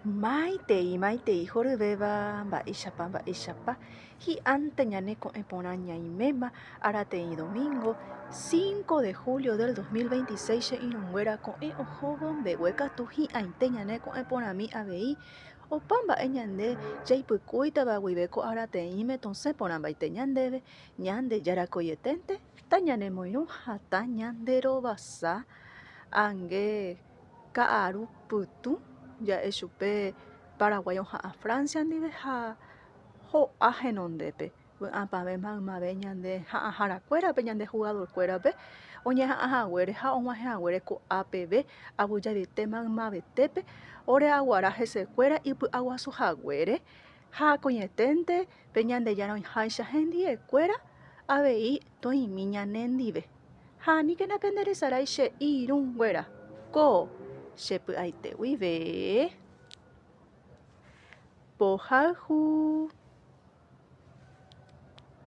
Maitei horyvéva mba'éichapa hi'ánte ñane ko'ẽporã ñaiméma arateĩ domingo 5 de julio del 2026 che irũnguéra ko'ẽ ohóvo mbegue katu hi'ãite ñane ko'ẽporãmi avei opa mba'e ñande jaipykúitava guive ko arateĩme tosẽporãmbaite ñandéve ñande jarakoiete ta ñanemoirũ hatã ñande rovasa ange ka'aru pytũ ja'e chupe Paraguay oha'ã Francia ndive ha ho'a henondépe vy'apãme maymave ñande ha'ã harakuérape ñande jugadorkuérape oñeha'ãhaguére ha og̃uahẽhaguére ko'ápeve aguyavete maymavetépe oreaguara hesekuéra ipy'aguasuhaguére ha koñeténte pe ñande ñaroĩháicha hendiekuéra avei toĩmi ñane ndive. Ha níquena pe nderesarái che irũnguéra ko chepy'aite guive pohayhu.